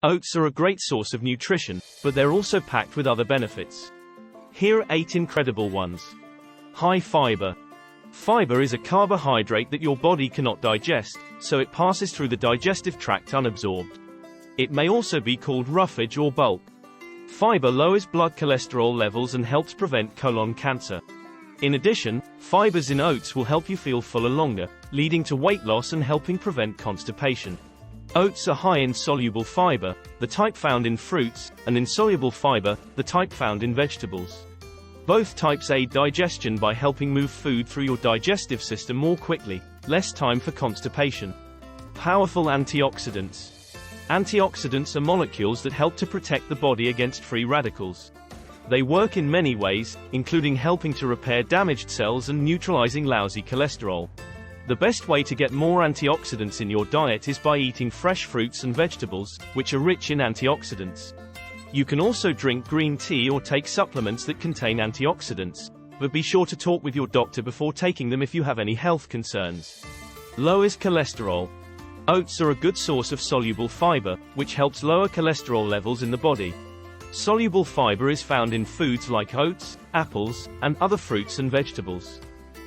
Oats are a great source of nutrition, but they're also packed with other benefits. Here are 8 incredible ones. High fiber. Fiber is a carbohydrate that your body cannot digest, so it passes through the digestive tract unabsorbed. It may also be called roughage or bulk. Fiber lowers blood cholesterol levels and helps prevent colon cancer. In addition, fibers in oats will help you feel fuller longer, leading to weight loss and helping prevent constipation. Oats are high in soluble fiber, the type found in fruits, and insoluble fiber, the type found in vegetables. Both types aid digestion by helping move food through your digestive system more quickly, less time for constipation. Powerful antioxidants. Antioxidants are molecules that help to protect the body against free radicals. They work in many ways, including helping to repair damaged cells and neutralizing lousy cholesterol. The best way to get more antioxidants in your diet is by eating fresh fruits and vegetables, which are rich in antioxidants. You can also drink green tea or take supplements that contain antioxidants, but be sure to talk with your doctor before taking them if you have any health concerns. Lowers cholesterol. Oats are a good source of soluble fiber, which helps lower cholesterol levels in the body. Soluble fiber is found in foods like oats, apples, and other fruits and vegetables.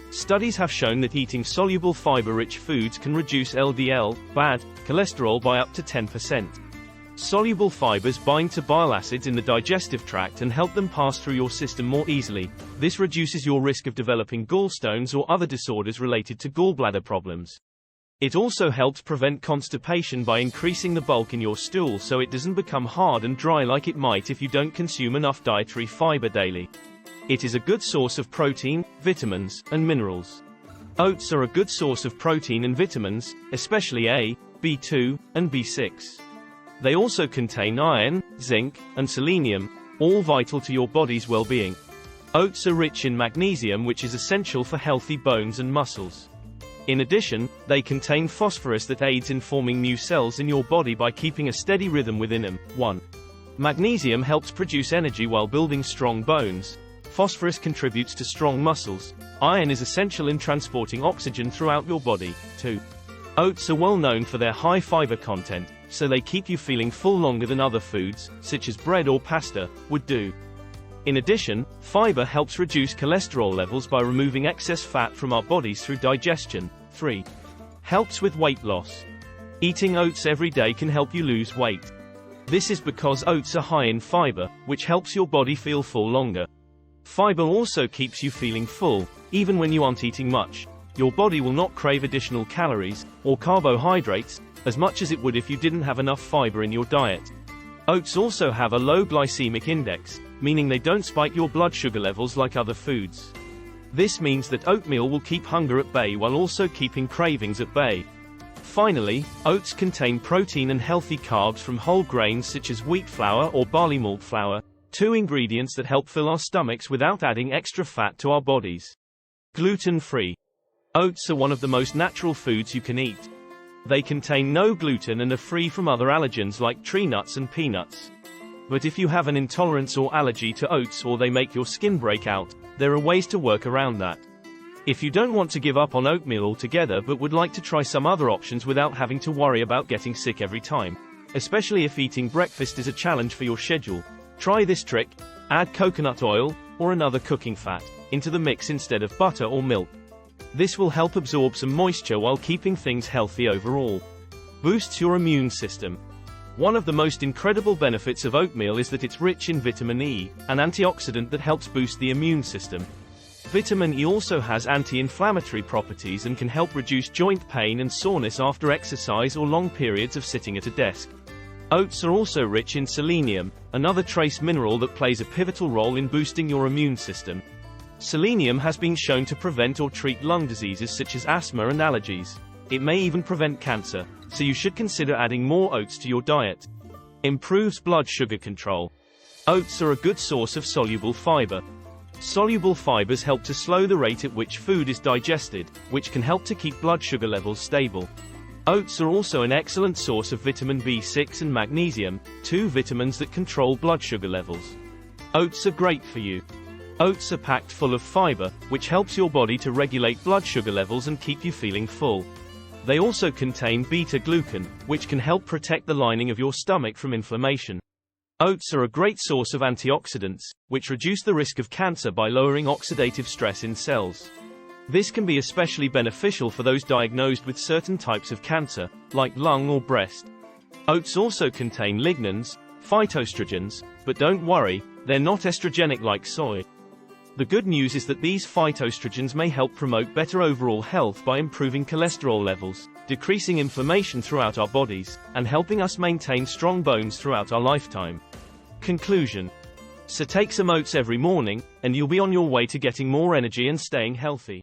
Studies have shown that eating soluble fiber-rich foods can reduce LDL, bad cholesterol by up to 10%. Soluble fibers bind to bile acids in the digestive tract and help them pass through your system more easily. This reduces your risk of developing gallstones or other disorders related to gallbladder problems. It also helps prevent constipation by increasing the bulk in your stool so it doesn't become hard and dry like it might if you don't consume enough dietary fiber daily. It is a good source of protein, vitamins, and minerals. Oats are a good source of protein and vitamins, especially A, B2, and B6. They also contain iron, zinc, and selenium, all vital to your body's well-being. Oats are rich in magnesium, which is essential for healthy bones and muscles. In addition, they contain phosphorus that aids in forming new cells in your body by keeping a steady rhythm within them. 1. Magnesium helps produce energy while building strong bones. Phosphorus contributes to strong muscles. Iron is essential in transporting oxygen throughout your body. 2. Oats are well known for their high fiber content, so they keep you feeling full longer than other foods, such as bread or pasta, would do. In addition, fiber helps reduce cholesterol levels by removing excess fat from our bodies through digestion. 3. Helps with weight loss. Eating oats every day can help you lose weight. This is because oats are high in fiber, which helps your body feel full longer. Fiber also keeps you feeling full, even when you aren't eating much. Your body will not crave additional calories, or carbohydrates, as much as it would if you didn't have enough fiber in your diet. Oats also have a low glycemic index, meaning they don't spike your blood sugar levels like other foods. This means that oatmeal will keep hunger at bay while also keeping cravings at bay. Finally, oats contain protein and healthy carbs from whole grains such as wheat flour or barley malt flour, 2 ingredients that help fill our stomachs without adding extra fat to our bodies. Gluten-free. Oats are one of the most natural foods you can eat. They contain no gluten and are free from other allergens like tree nuts and peanuts. But if you have an intolerance or allergy to oats or they make your skin break out, there are ways to work around that. If you don't want to give up on oatmeal altogether but would like to try some other options without having to worry about getting sick every time, especially if eating breakfast is a challenge for your schedule, try this trick: add coconut oil, or another cooking fat, into the mix instead of butter or milk. This will help absorb some moisture while keeping things healthy overall. Boosts your immune system. One of the most incredible benefits of oatmeal is that it's rich in vitamin E, an antioxidant that helps boost the immune system. Vitamin E also has anti-inflammatory properties and can help reduce joint pain and soreness after exercise or long periods of sitting at a desk. Oats are also rich in selenium, another trace mineral that plays a pivotal role in boosting your immune system. Selenium has been shown to prevent or treat lung diseases such as asthma and allergies. It may even prevent cancer, so you should consider adding more oats to your diet. Improves blood sugar control. Oats are a good source of soluble fiber. Soluble fibers help to slow the rate at which food is digested, which can help to keep blood sugar levels stable. Oats are also an excellent source of vitamin B6 and magnesium, 2 vitamins that control blood sugar levels. Oats are great for you. Oats are packed full of fiber, which helps your body to regulate blood sugar levels and keep you feeling full. They also contain beta-glucan, which can help protect the lining of your stomach from inflammation. Oats are a great source of antioxidants, which reduce the risk of cancer by lowering oxidative stress in cells. This can be especially beneficial for those diagnosed with certain types of cancer, like lung or breast. Oats also contain lignans, phytoestrogens, but don't worry, they're not estrogenic like soy. The good news is that these phytoestrogens may help promote better overall health by improving cholesterol levels, decreasing inflammation throughout our bodies, and helping us maintain strong bones throughout our lifetime. Conclusion. So take some oats every morning, and you'll be on your way to getting more energy and staying healthy.